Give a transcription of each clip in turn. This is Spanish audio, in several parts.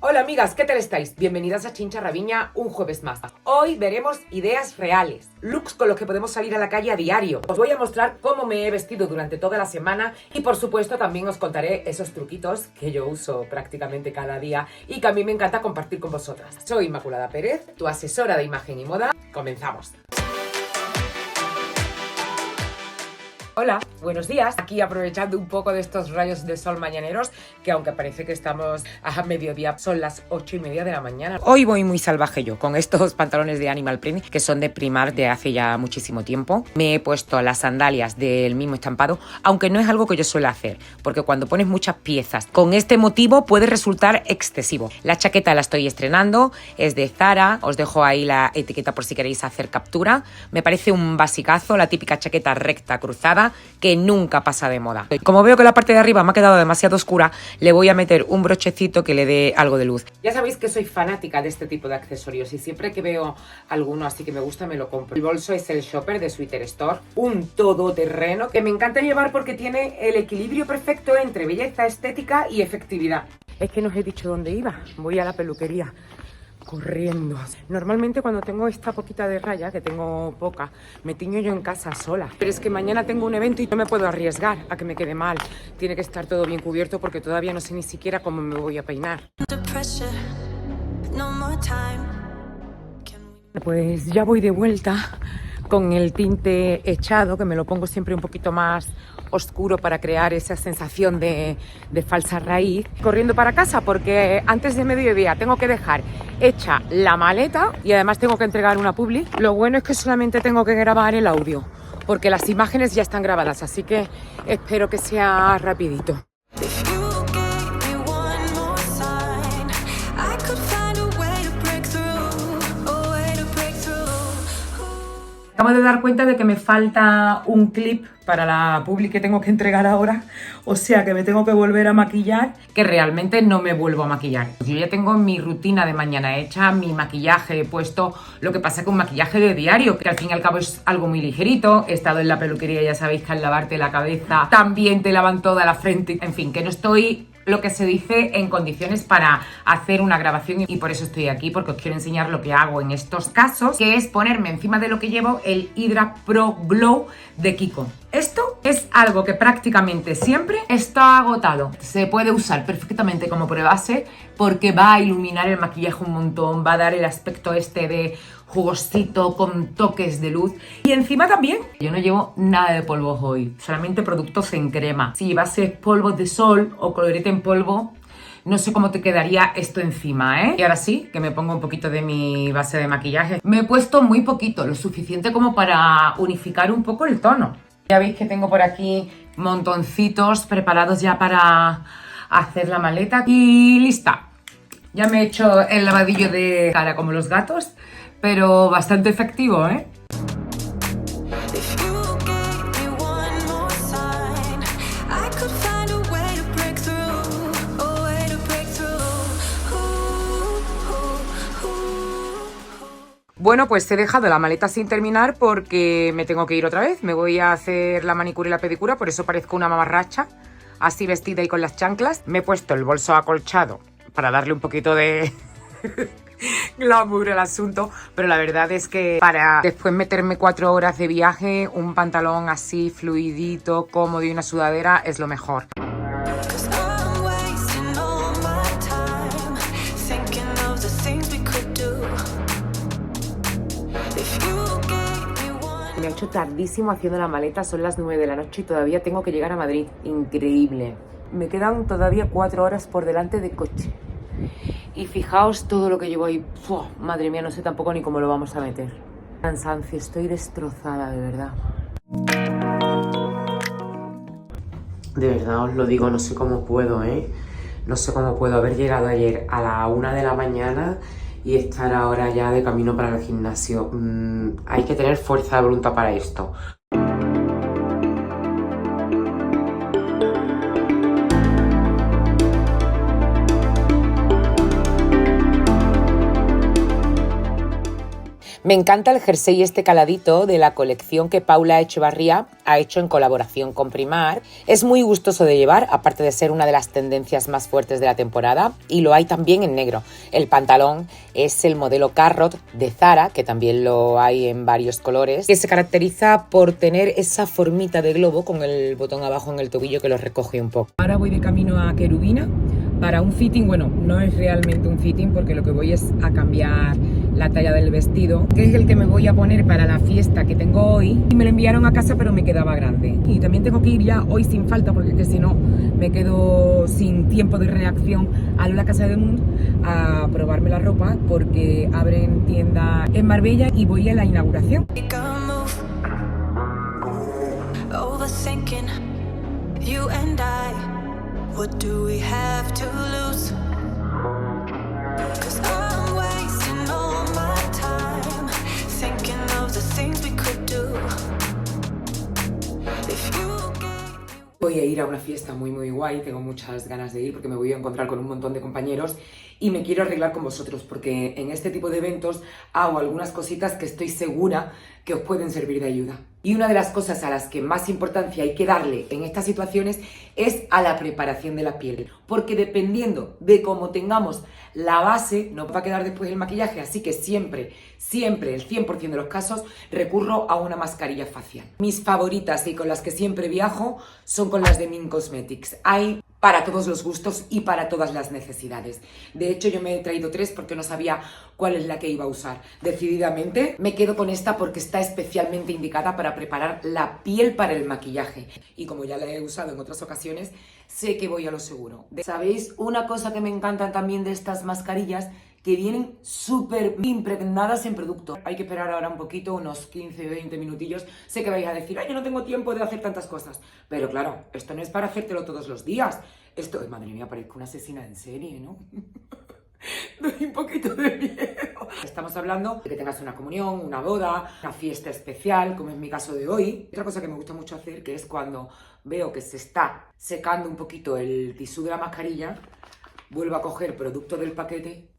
Hola amigas, ¿qué tal estáis? Bienvenidas a Chincha Raviña un jueves más. Hoy veremos ideas reales, looks con los que podemos salir a la calle a diario. Os voy a mostrar cómo me he vestido durante toda la semana y por supuesto también os contaré esos truquitos que yo uso prácticamente cada día y que a mí me encanta compartir con vosotras. Soy Inmaculada Pérez, tu asesora de imagen y moda. Comenzamos. Hola, buenos días. Aquí aprovechando un poco de estos rayos de sol mañaneros, que aunque parece que estamos a mediodía, son las 8:30 de la mañana. Hoy voy muy salvaje yo, con estos pantalones de Animal Print, que son de Primark de hace ya muchísimo tiempo. Me he puesto las sandalias del mismo estampado, aunque no es algo que yo suelo hacer, porque cuando pones muchas piezas con este motivo puede resultar excesivo. La chaqueta la estoy estrenando, es de Zara, os dejo ahí la etiqueta por si queréis hacer captura. Me parece un basicazo, la típica chaqueta recta cruzada, que nunca pasa de moda. Como veo que la parte de arriba me ha quedado demasiado oscura, le voy a meter un brochecito que le dé algo de luz. Ya sabéis que soy fanática de este tipo de accesorios y siempre que veo alguno así que me gusta me lo compro. El bolso es el Shopper de Sweater Store, un todoterreno que me encanta llevar porque tiene el equilibrio perfecto entre belleza, estética y efectividad. Es que no os he dicho dónde iba, voy a la peluquería. Corriendo. Normalmente cuando tengo esta poquita de raya, que tengo poca, me tiño yo en casa sola. Pero es que mañana tengo un evento y no me puedo arriesgar a que me quede mal. Tiene que estar todo bien cubierto porque todavía no sé ni siquiera cómo me voy a peinar. Pues ya voy de vuelta con el tinte echado, que me lo pongo siempre un poquito más oscuro para crear esa sensación de falsa raíz, corriendo para casa porque antes de mediodía tengo que dejar hecha la maleta y además tengo que entregar una publi. Lo bueno es que solamente tengo que grabar el audio porque las imágenes ya están grabadas, así que espero que sea rapidito. Acabo de dar cuenta de que me falta un clip para la publi que tengo que entregar ahora, o sea que me tengo que volver a maquillar, que realmente no me vuelvo a maquillar. Yo ya tengo mi rutina de mañana hecha, mi maquillaje he puesto, lo que pasa con un maquillaje de diario, que al fin y al cabo es algo muy ligerito. He estado en la peluquería, ya sabéis que al lavarte la cabeza también te lavan toda la frente, en fin, que no estoy, lo que se dice, en condiciones para hacer una grabación y por eso estoy aquí, porque os quiero enseñar lo que hago en estos casos, que es ponerme encima de lo que llevo el Hydra Pro Glow de Kiko. Esto es algo que prácticamente siempre está agotado. Se puede usar perfectamente como prebase porque va a iluminar el maquillaje un montón, va a dar el aspecto este de jugosito con toques de luz. Y encima también, yo no llevo nada de polvos hoy, solamente productos en crema. Si llevase polvos de sol o colorete en polvo, no sé cómo te quedaría esto encima, ¿eh? Y ahora sí, que me pongo un poquito de mi base de maquillaje. Me he puesto muy poquito, lo suficiente como para unificar un poco el tono. Ya veis que tengo por aquí montoncitos preparados ya para hacer la maleta. Y lista. Ya me he hecho el lavadillo de cara como los gatos, pero bastante efectivo, ¿eh? Bueno, pues he dejado la maleta sin terminar porque me tengo que ir otra vez. Me voy a hacer la manicura y la pedicura, por eso parezco una mamarracha, así vestida y con las chanclas. Me he puesto el bolso acolchado para darle un poquito de glamour al asunto, pero la verdad es que para después meterme 4 horas de viaje, un pantalón así fluidito, cómodo y una sudadera es lo mejor. Me ha hecho tardísimo haciendo la maleta, son las 9 de la noche y todavía tengo que llegar a Madrid. Increíble. Me quedan todavía 4 horas por delante de coche. Y fijaos todo lo que llevo ahí. ¡Fua! Madre mía, no sé tampoco ni cómo lo vamos a meter. Cansancio, estoy destrozada, de verdad. De verdad os lo digo, no sé cómo puedo, ¿eh? No sé cómo puedo haber llegado ayer a la 1 de la mañana y estar ahora ya de camino para el gimnasio. Hay que tener fuerza de voluntad para esto. Me encanta el jersey este caladito de la colección que Paula Echevarría ha hecho en colaboración con Primark. Es muy gustoso de llevar, aparte de ser una de las tendencias más fuertes de la temporada, y lo hay también en negro. El pantalón es el modelo Carrot de Zara, que también lo hay en varios colores, que se caracteriza por tener esa formita de globo con el botón abajo en el tobillo que lo recoge un poco. Ahora voy de camino a Querubina para un fitting. Bueno, no es realmente un fitting porque lo que voy es a cambiar la talla del vestido, que es el que me voy a poner para la fiesta que tengo hoy, y me lo enviaron a casa pero me quedaba grande. Y también tengo que ir ya hoy sin falta porque es que si no me quedo sin tiempo de reacción a la Casa de Munt a probarme la ropa porque abren tienda en Marbella y voy a la inauguración. What do we have to lose? 'Cause I'm wasting all my time thinking of the things we could do. If you Voy a ir a una fiesta muy guay, tengo muchas ganas de ir porque me voy a encontrar con un montón de compañeros y me quiero arreglar con vosotros porque en este tipo de eventos hago algunas cositas que estoy segura que os pueden servir de ayuda. Y una de las cosas a las que más importancia hay que darle en estas situaciones es a la preparación de la piel, porque dependiendo de cómo tengamos la base, nos va a quedar después el maquillaje, así que siempre, el 100% de los casos, recurro a una mascarilla facial. Mis favoritas y con las que siempre viajo son con las de Min Cosmetics. Hay para todos los gustos y para todas las necesidades. De hecho, yo me he traído 3 porque no sabía cuál es la que iba a usar. Decididamente me quedo con esta porque está especialmente indicada para preparar la piel para el maquillaje. Y como ya la he usado en otras ocasiones, sé que voy a lo seguro. ¿Sabéis? Una cosa que me encanta también de estas mascarillas, que vienen súper impregnadas en producto. Hay que esperar ahora un poquito, unos 15-20 minutillos. Sé que vais a decir, ay, yo no tengo tiempo de hacer tantas cosas. Pero claro, esto no es para hacértelo todos los días. Esto, madre mía, parezco una asesina en serie, ¿no? Doy un poquito de miedo. Estamos hablando de que tengas una comunión, una boda, una fiesta especial, como es mi caso de hoy. Otra cosa que me gusta mucho hacer, que es cuando veo que se está secando un poquito el tisú de la mascarilla, vuelvo a coger producto del paquete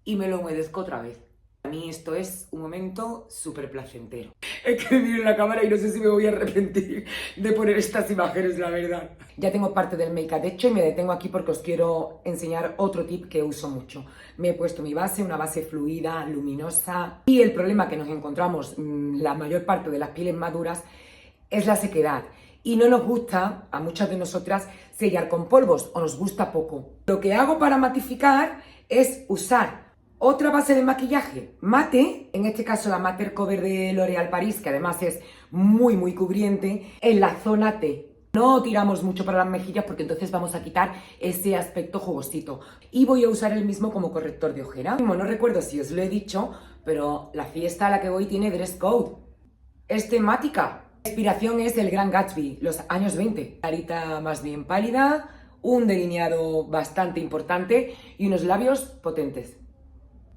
y me lo humedezco otra vez. A mí esto es un momento súper placentero. Es que me miro en la cámara y no sé si me voy a arrepentir de poner estas imágenes, la verdad. Ya tengo parte del make-up hecho y me detengo aquí porque os quiero enseñar otro tip que uso mucho. Me he puesto mi base, una base fluida, luminosa. Y el problema que nos encontramos la mayor parte de las pieles maduras es la sequedad. Y no nos gusta, a muchas de nosotras, sellar con polvos o nos gusta poco. Lo que hago para matificar es usar otra base de maquillaje mate, en este caso la Matter Cover de L'Oréal Paris, que además es muy cubriente, en la zona T. No tiramos mucho para las mejillas porque entonces vamos a quitar ese aspecto jugosito. Y voy a usar el mismo como corrector de ojera. No recuerdo si os lo he dicho, pero la fiesta a la que voy tiene dress code. Es temática. La inspiración es el Gran Gatsby, los años 20. Carita más bien pálida, un delineado bastante importante y unos labios potentes.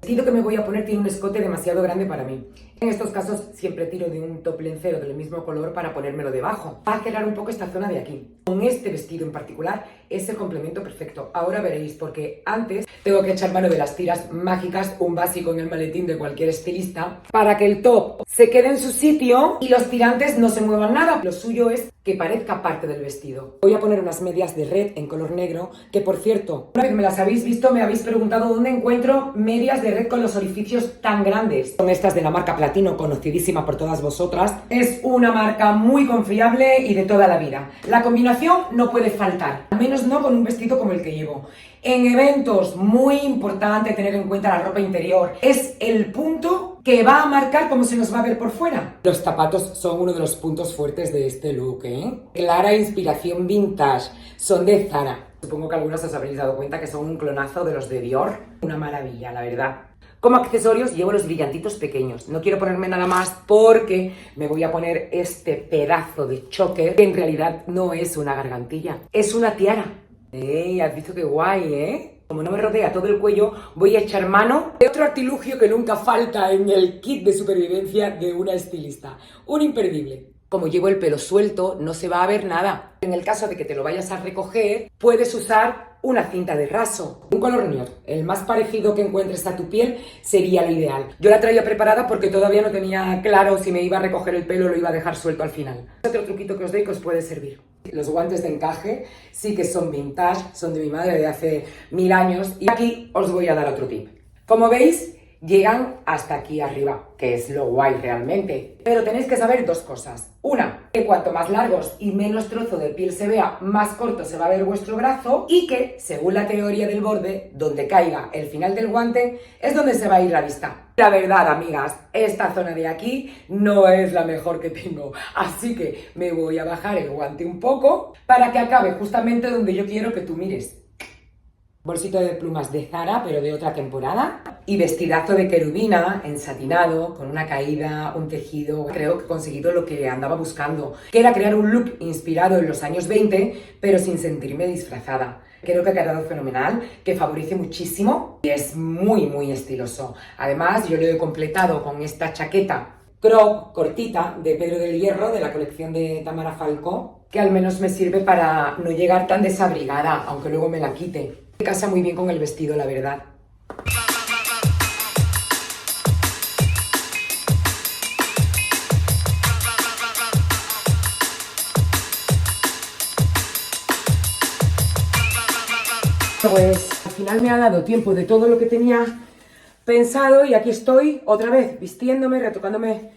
El vestido que me voy a poner tiene un escote demasiado grande para mí. En estos casos siempre tiro de un top lencero del mismo color para ponérmelo debajo. Va a cerrar un poco esta zona de aquí. Con este vestido en particular es el complemento perfecto. Ahora veréis, porque antes tengo que echar mano de las tiras mágicas, un básico en el maletín de cualquier estilista, para que el top se quede en su sitio y los tirantes no se muevan nada. Lo suyo es que parezca parte del vestido. Voy a poner unas medias de red en color negro, que por cierto, una vez me las habéis visto, me habéis preguntado dónde encuentro medias de red con los orificios tan grandes. Son estas de la marca Platino, conocidísima por todas vosotras. Es una marca muy confiable y de toda la vida. La combinación no puede faltar, al menos no con un vestido como el que llevo. En eventos, muy importante tener en cuenta la ropa interior. Es el punto que va a marcar cómo se nos va a ver por fuera. Los zapatos son uno de los puntos fuertes de este look, ¿eh? Clara inspiración vintage. Son de Zara. Supongo que algunos os habréis dado cuenta que son un clonazo de los de Dior. Una maravilla, la verdad. Como accesorios llevo los brillantitos pequeños. No quiero ponerme nada más porque me voy a poner este pedazo de choker, que en realidad no es una gargantilla, es una tiara. ¿Has visto qué guay, eh? Como no me rodea todo el cuello, voy a echar mano de otro artilugio que nunca falta en el kit de supervivencia de una estilista. Un imperdible. Como llevo el pelo suelto, no se va a ver nada. En el caso de que te lo vayas a recoger, puedes usar una cinta de raso. Un color nude, el más parecido que encuentres a tu piel, sería el ideal. Yo la traía preparada porque todavía no tenía claro si me iba a recoger el pelo o lo iba a dejar suelto al final. Otro truquito que os doy que os puede servir. Los guantes de encaje sí que son vintage, son de mi madre de hace 1000 años. Y aquí os voy a dar otro tip. Como veis, llegan hasta aquí arriba, que es lo guay realmente. Pero tenéis que saber dos cosas. Una, que cuanto más largos y menos trozo de piel se vea, más corto se va a ver vuestro brazo. Y que, según la teoría del borde, donde caiga el final del guante, es donde se va a ir la vista. La verdad, amigas, esta zona de aquí no es la mejor que tengo. Así que me voy a bajar el guante un poco para que acabe justamente donde yo quiero que tú mires. Bolsito de plumas de Zara, pero de otra temporada. Y vestidazo de querubina, ensatinado, con una caída, un tejido. Creo que he conseguido lo que andaba buscando, que era crear un look inspirado en los años 20, pero sin sentirme disfrazada. Creo que ha quedado fenomenal, que favorece muchísimo y es muy, muy estiloso. Además, yo lo he completado con esta chaqueta crop cortita de Pedro del Hierro, de la colección de Tamara Falcó, que al menos me sirve para no llegar tan desabrigada, aunque luego me la quite. Casa muy bien con el vestido, la verdad. Pues al final me ha dado tiempo de todo lo que tenía pensado y aquí estoy otra vez vistiéndome, retocándome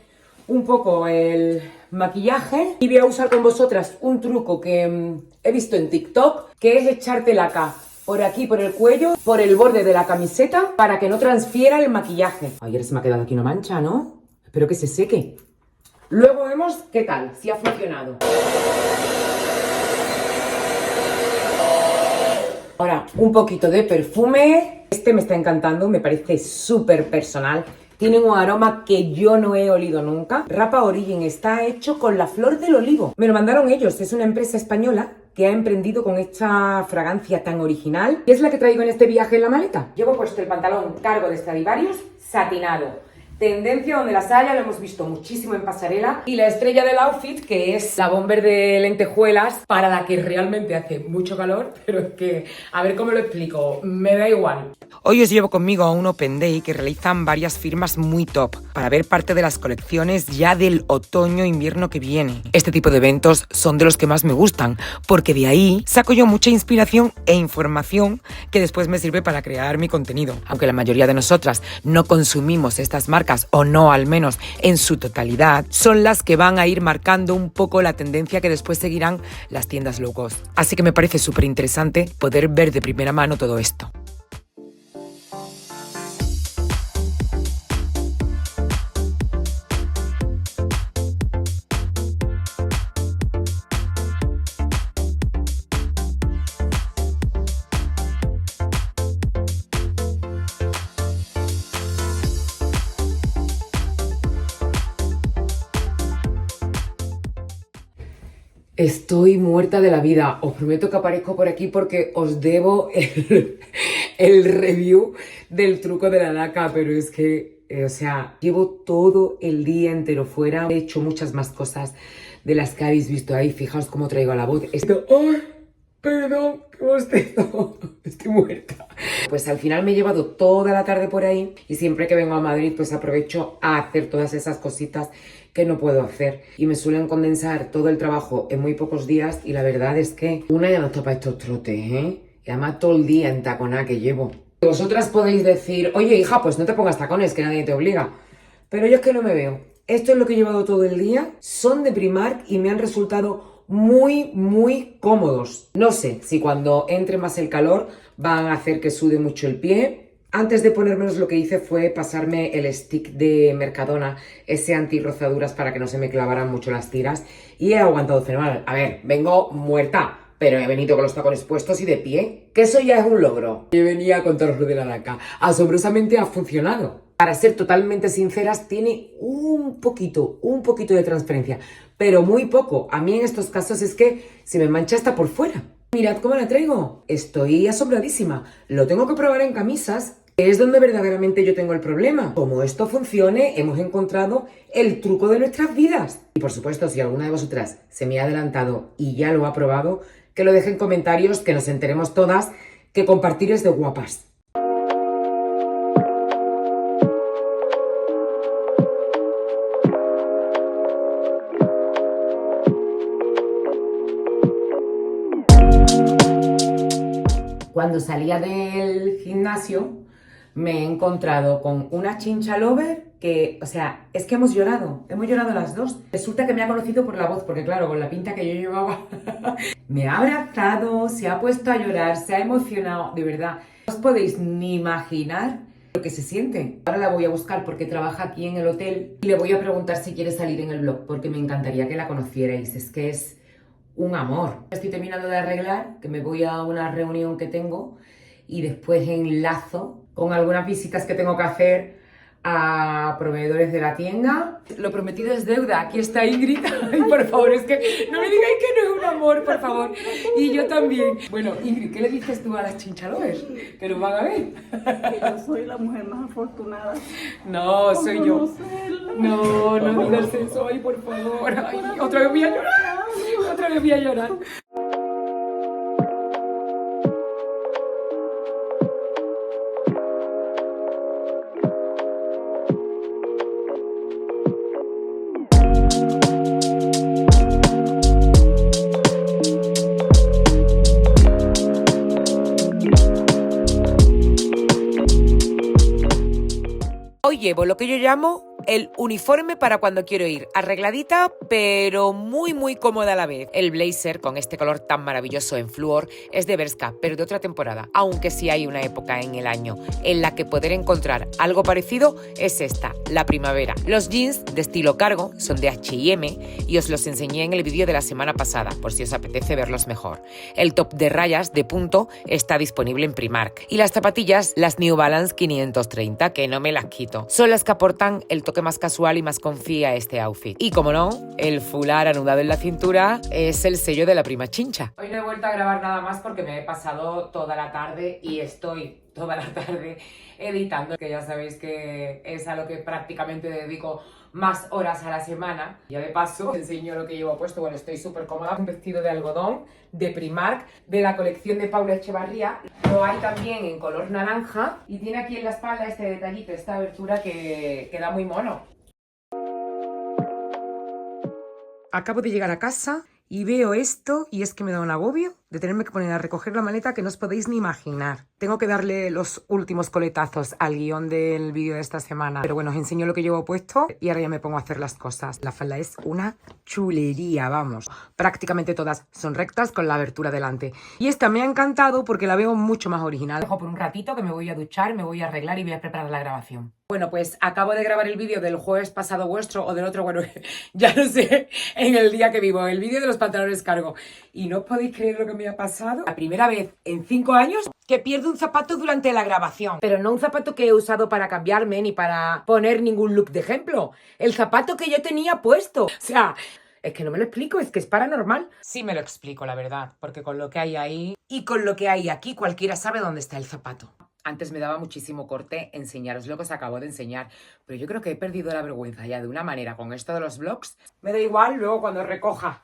un poco el maquillaje y voy a usar con vosotras un truco que he visto en TikTok, que es echarte laca por aquí, por el cuello, por el borde de la camiseta, para que no transfiera el maquillaje. Ayer se me ha quedado aquí una mancha, ¿no? Espero que se seque. Luego vemos qué tal, si ha funcionado. Ahora, un poquito de perfume. Este me está encantando, me parece súper personal. Tiene un aroma que yo no he olido nunca. Rapa Origin está hecho con la flor del olivo. Me lo mandaron ellos, es una empresa española que ha emprendido con esta fragancia tan original. Y es la que traigo en este viaje en la maleta. Llevo puesto el pantalón cargo de Stradivarius, satinado. Tendencia donde las haya, lo hemos visto muchísimo en pasarela. Y la estrella del outfit, que es la bomber de lentejuelas, para la que realmente hace mucho calor, pero es que, a ver cómo lo explico, me da igual. Hoy os llevo conmigo a un Open Day que realizan varias firmas muy top para ver parte de las colecciones ya del otoño-invierno que viene. Este tipo de eventos son de los que más me gustan, porque de ahí saco yo mucha inspiración e información que después me sirve para crear mi contenido. Aunque la mayoría de nosotras no consumimos estas marcas, o no al menos en su totalidad, son las que van a ir marcando un poco la tendencia que después seguirán las tiendas low cost. Así que me parece súper interesante poder ver de primera mano todo esto. Estoy muerta de la vida, os prometo que aparezco por aquí porque os debo el review del truco de la laca, pero es que, llevo todo el día entero fuera, he hecho muchas más cosas de las que habéis visto ahí, fijaos cómo traigo la voz. ¡Ay! Perdón, qué bostezo, estoy muerta. Pues al final me he llevado toda la tarde por ahí y siempre que vengo a Madrid pues aprovecho a hacer todas esas cositas que no puedo hacer y me suelen condensar todo el trabajo en muy pocos días y la verdad es que una ya no está para estos trotes, ¿eh? Y además todo el día en taconá que llevo. Vosotras podéis decir, oye hija, pues no te pongas tacones, que nadie te obliga. Pero yo es que no me veo. Esto es lo que he llevado todo el día, son de Primark y me han resultado muy, muy cómodos. No sé si cuando entre más el calor van a hacer que sude mucho el pie. Antes de ponérmelos lo que hice fue pasarme el stick de Mercadona, ese anti-rozaduras para que no se me clavaran mucho las tiras y he aguantado fenomenal. A ver, vengo muerta, pero he venido con los tacones puestos y de pie, que eso ya es un logro. Y venía a contaros lo de la laca. Asombrosamente ha funcionado. Para ser totalmente sinceras, tiene un poquito de transparencia, pero muy poco. A mí en estos casos es que se me mancha hasta por fuera. Mirad cómo la traigo. Estoy asombradísima. Lo tengo que probar en camisas, Es donde verdaderamente yo tengo el problema. Como esto funcione, hemos encontrado el truco de nuestras vidas. Y por supuesto, si alguna de vosotras se me ha adelantado y ya lo ha probado, que lo deje en comentarios, que nos enteremos todas, que compartir es de guapas. Cuando salía del gimnasio me he encontrado con una chincha lover que, o sea, es que hemos llorado las dos. Resulta que me ha conocido por la voz, porque claro, con la pinta que yo llevaba, me ha abrazado, se ha puesto a llorar, se ha emocionado, de verdad. No os podéis ni imaginar lo que se siente. Ahora la voy a buscar porque trabaja aquí en el hotel y le voy a preguntar si quiere salir en el vlog, porque me encantaría que la conocierais, es que es un amor. Estoy terminando de arreglar, que me voy a una reunión que tengo y después enlazo con algunas visitas que tengo que hacer a proveedores de la tienda. Lo prometido es deuda. Aquí está Ingrid. Ay, por favor, es que no me digáis que no es un amor, por favor. Y yo también. Bueno, Ingrid, ¿qué le dices tú a las chinchalovers? Que nos van a ver. Que yo soy la mujer más afortunada. No, soy yo. Conocerla. No, no digas eso. Ay, por favor. Ay, otra vez voy a llorar. Otra vez voy a llorar. Hoy llevo lo que yo llamo el uniforme para cuando quiero ir, arregladita pero muy cómoda a la vez. El blazer con este color tan maravilloso en flúor es de Bershka, pero de otra temporada, aunque sí hay una época en el año en la que poder encontrar algo parecido es esta, la primavera. Los jeans de estilo cargo son de H&M y os los enseñé en el vídeo de la semana pasada, por si os apetece verlos mejor. El top de rayas de punto está disponible en Primark y las zapatillas, las New Balance 530, que no me las quito. Son las que aportan el toque más casual y más confía a este outfit. Y como no, el fular anudado en la cintura es el sello de la prima chincha. Hoy no he vuelto a grabar nada más porque me he pasado toda la tarde y estoy toda la tarde editando, que ya sabéis que es a lo que prácticamente dedico más horas a la semana. Ya de paso os enseño lo que llevo puesto. Bueno, estoy súper cómoda, un vestido de algodón de Primark de la colección de Paula Echevarría. Lo hay también en color naranja y tiene aquí en la espalda este detallito, esta abertura que queda muy mono. Acabo de llegar a casa y veo esto y es que me da un agobio de tenerme que poner a recoger la maleta que no os podéis ni imaginar. Tengo que darle los últimos coletazos al guión del vídeo de esta semana. Pero bueno, os enseño lo que llevo puesto y ahora ya me pongo a hacer las cosas. La falda es una chulería, vamos. Prácticamente todas son rectas con la abertura delante. Y esta me ha encantado porque la veo mucho más original. Dejo por un ratito que me voy a duchar, me voy a arreglar y voy a preparar la grabación. Bueno, pues acabo de grabar el vídeo del jueves pasado vuestro o del otro, bueno, ya no sé, en el día que vivo, el vídeo de los pantalones cargo. Y no os podéis creer lo que me ha pasado. La primera vez en 5 años que pierdo un zapato durante la grabación. Pero no un zapato que he usado para cambiarme ni para poner ningún look de ejemplo. El zapato que yo tenía puesto. O sea, es que no me lo explico, es que es paranormal. Sí me lo explico, la verdad, porque con lo que hay ahí y con lo que hay aquí, cualquiera sabe dónde está el zapato. Antes me daba muchísimo corte enseñaros lo que os acabo de enseñar, pero yo creo que he perdido la vergüenza ya de una manera con esto de los vlogs. Me da igual, luego cuando recoja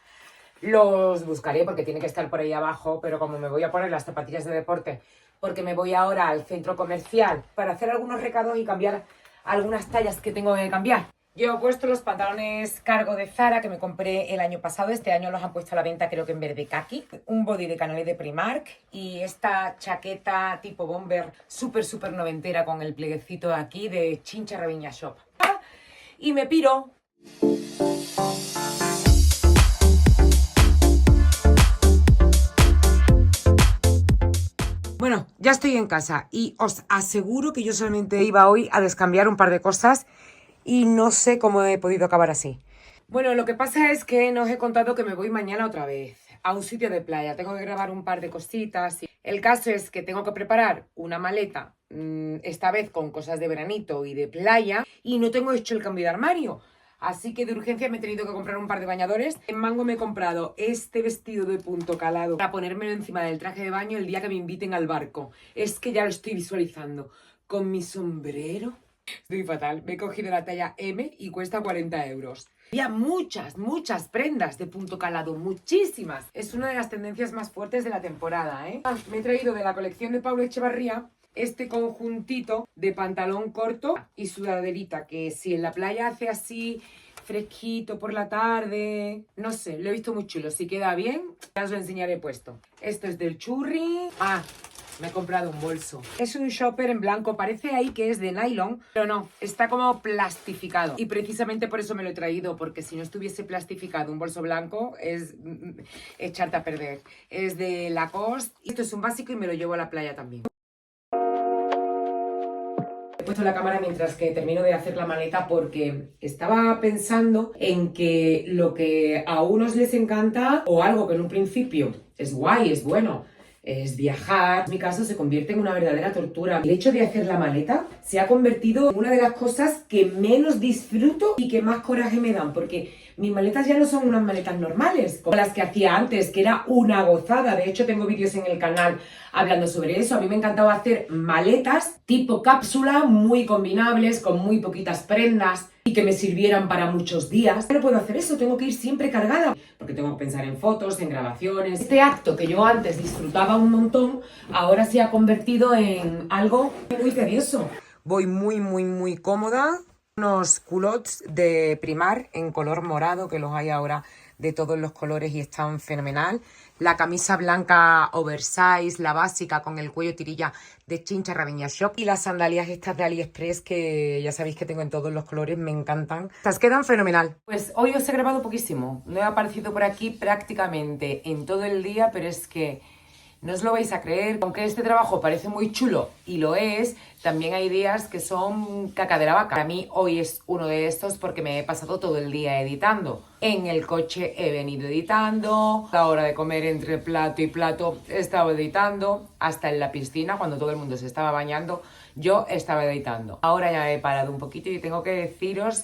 los buscaré porque tiene que estar por ahí abajo, pero como me voy a poner las zapatillas de deporte porque me voy ahora al centro comercial para hacer algunos recados y cambiar algunas tallas que tengo que cambiar. Yo he puesto los pantalones cargo de Zara que me compré el año pasado. Este año los han puesto a la venta creo que en verde kaki. Un body de Canale de Primark y esta chaqueta tipo bomber súper noventera con el pleguecito aquí de Chincha Raviña Shop. Y me piro. Bueno, ya estoy en casa y os aseguro que yo solamente iba hoy a descambiar un par de cosas y no sé cómo he podido acabar así. Bueno, lo que pasa es que no os he contado que me voy mañana otra vez a un sitio de playa. Tengo que grabar un par de cositas. El caso es que tengo que preparar una maleta, esta vez con cosas de veranito y de playa, y no tengo hecho el cambio de armario. Así que de urgencia me he tenido que comprar un par de bañadores. En Mango me he comprado este vestido de punto calado para ponérmelo encima del traje de baño el día que me inviten al barco. Es que ya lo estoy visualizando. con mi sombrero. Estoy fatal, me he cogido la talla M y cuesta 40 euros. Había muchas prendas de punto calado, muchísimas. Es una de las tendencias más fuertes de la temporada, ¿eh? Me he traído de la colección de Pablo Echevarría este conjuntito de pantalón corto y sudaderita, que si en la playa hace así fresquito por la tarde, no sé, lo he visto muy chulo. Si queda bien, ya os lo enseñaré puesto. Esto es del Churri. Me he comprado un bolso. Es un shopper en blanco, parece ahí que es de nylon, pero no, está como plastificado. Y precisamente por eso me lo he traído, porque si no estuviese plastificado un bolso blanco es echarte a perder. Es de Lacoste. Esto es un básico y me lo llevo a la playa también. He puesto la cámara mientras que termino de hacer la maleta porque estaba pensando en que lo que a unos les encanta o algo que en un principio es guay, es bueno, es viajar. En mi caso se convierte en una verdadera tortura. El hecho de hacer la maleta se ha convertido en una de las cosas que menos disfruto y que más coraje me dan, porque mis maletas ya no son unas maletas normales, como las que hacía antes, que era una gozada. De hecho, tengo vídeos en el canal hablando sobre eso. A mí me encantaba hacer maletas tipo cápsula, muy combinables, con muy poquitas prendas y que me sirvieran para muchos días. No puedo hacer eso, tengo que ir siempre cargada, porque tengo que pensar en fotos, en grabaciones. Este acto que yo antes disfrutaba un montón, ahora se ha convertido en algo muy tedioso. Voy muy cómoda. Unos culottes de Primark en color morado, que los hay ahora de todos los colores y están fenomenal. La camisa blanca oversize, la básica con el cuello tirilla de Chincha Raviña Shop. Y las sandalias estas de AliExpress, que ya sabéis que tengo en todos los colores, me encantan. Estas quedan fenomenal. Pues hoy os he grabado poquísimo. No he aparecido por aquí prácticamente en todo el día, pero es que no os lo vais a creer. Aunque este trabajo parece muy chulo, y lo es, también hay días que son caca de la vaca. Para mí hoy es uno de estos porque me he pasado todo el día editando. En el coche he venido editando, a la hora de comer entre plato y plato he estado editando, hasta en la piscina cuando todo el mundo se estaba bañando yo estaba editando. Ahora ya he parado un poquito y tengo que deciros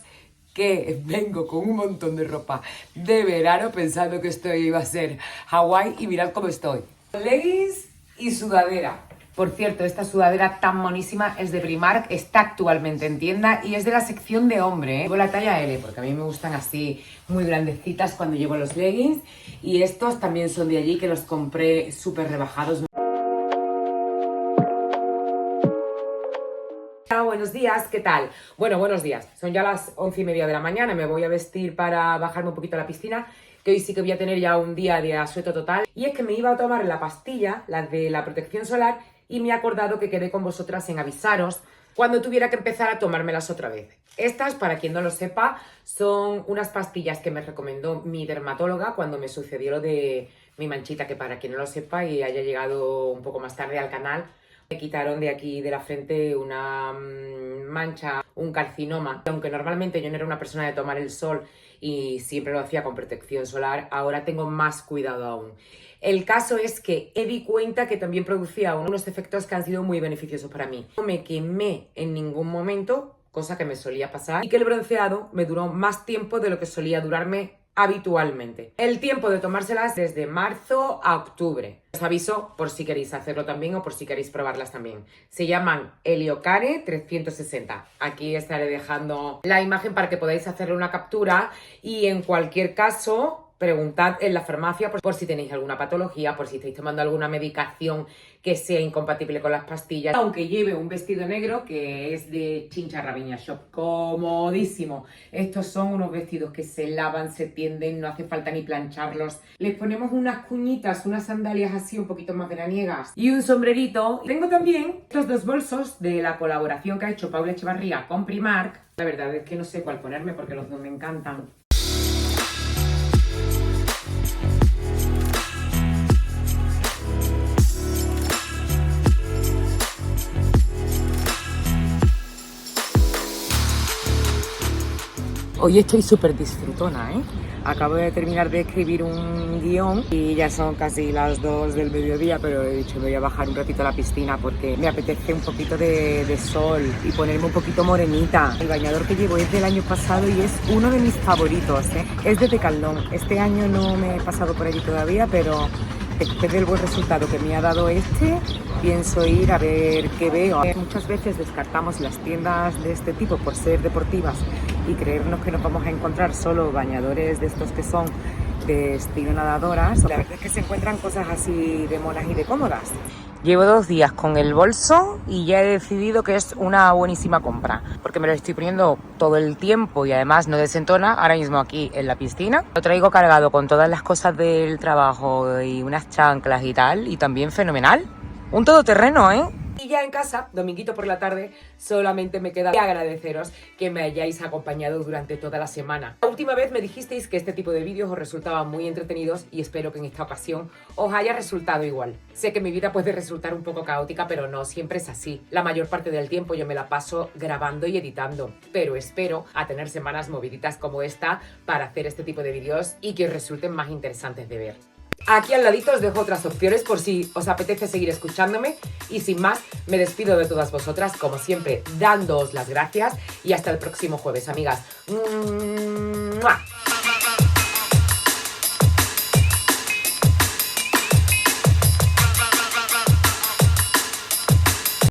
que vengo con un montón de ropa de verano pensando que esto iba a ser Hawái y mirad cómo estoy. Leggings y sudadera. Por cierto, esta sudadera tan monísima es de Primark, está actualmente en tienda y es de la sección de hombre, ¿eh? Llevo la talla L porque a mí me gustan así muy grandecitas cuando llevo los leggings, y estos también son de allí, que los compré súper rebajados. Buenos días, ¿qué tal? Bueno, buenos días. Son ya las 11:30 de la mañana, me voy a vestir para bajarme un poquito a la piscina, que hoy sí que voy a tener ya un día de asueto total. Y es que me iba a tomar la pastilla, la de la protección solar, y me he acordado que quedé con vosotras en avisaros cuando tuviera que empezar a tomármelas otra vez. Estas, para quien no lo sepa, son unas pastillas que me recomendó mi dermatóloga cuando me sucedió lo de mi manchita, que para quien no lo sepa y haya llegado un poco más tarde al canal, me quitaron de aquí de la frente una mancha, un carcinoma. Aunque normalmente yo no era una persona de tomar el sol y siempre lo hacía con protección solar, ahora tengo más cuidado aún. El caso es que me di cuenta que también producía unos efectos que han sido muy beneficiosos para mí. No me quemé en ningún momento, cosa que me solía pasar, y que el bronceado me duró más tiempo de lo que solía durarme habitualmente. El tiempo de tomárselas desde marzo a octubre. Os aviso por si queréis hacerlo también o por si queréis probarlas también. Se llaman Heliocare 360. Aquí estaré dejando la imagen para que podáis hacerle una captura, y en cualquier caso preguntad en la farmacia por si tenéis alguna patología, por si estáis tomando alguna medicación que sea incompatible con las pastillas. Aunque lleve un vestido negro que es de Chincha Raviña Shop, comodísimo. Estos son unos vestidos que se lavan, se tienden, no hace falta ni plancharlos. Les ponemos unas cuñitas, unas sandalias así un poquito más veraniegas y un sombrerito. Tengo también estos dos bolsos de la colaboración que ha hecho Pablo Echevarría con Primark. La verdad es que no sé cuál ponerme porque los dos me encantan. Hoy estoy súper disfrutona, ¿eh? Acabo de terminar de escribir un guión y ya son casi las 2 del mediodía, pero he dicho voy a bajar un ratito a la piscina porque me apetece un poquito de sol y ponerme un poquito morenita. El bañador que llevo es del año pasado y es uno de mis favoritos, ¿eh? Es de Decathlon. Este año no me he pasado por allí todavía, pero después del buen resultado que me ha dado este, pienso ir a ver qué veo. Muchas veces descartamos las tiendas de este tipo por ser deportivas y creernos que nos vamos a encontrar solo bañadores de estos que son de estilo nadadoras. La verdad es que se encuentran cosas así de monas y de cómodas. Llevo 2 días con el bolso y ya he decidido que es una buenísima compra, porque me lo estoy poniendo todo el tiempo y además no desentona. Ahora mismo aquí en la piscina lo traigo cargado con todas las cosas del trabajo y unas chanclas y tal, y también fenomenal. Un todoterreno, ¿eh? Y ya en casa, dominguito por la tarde, solamente me queda agradeceros que me hayáis acompañado durante toda la semana. La última vez me dijisteis que este tipo de vídeos os resultaban muy entretenidos y espero que en esta ocasión os haya resultado igual. Sé que mi vida puede resultar un poco caótica, pero no siempre es así. La mayor parte del tiempo yo me la paso grabando y editando, pero espero a tener semanas moviditas como esta para hacer este tipo de vídeos y que os resulten más interesantes de ver. Aquí al ladito os dejo otras opciones por si os apetece seguir escuchándome y sin más me despido de todas vosotras como siempre dándoos las gracias y hasta el próximo jueves, amigas. ¡Mua!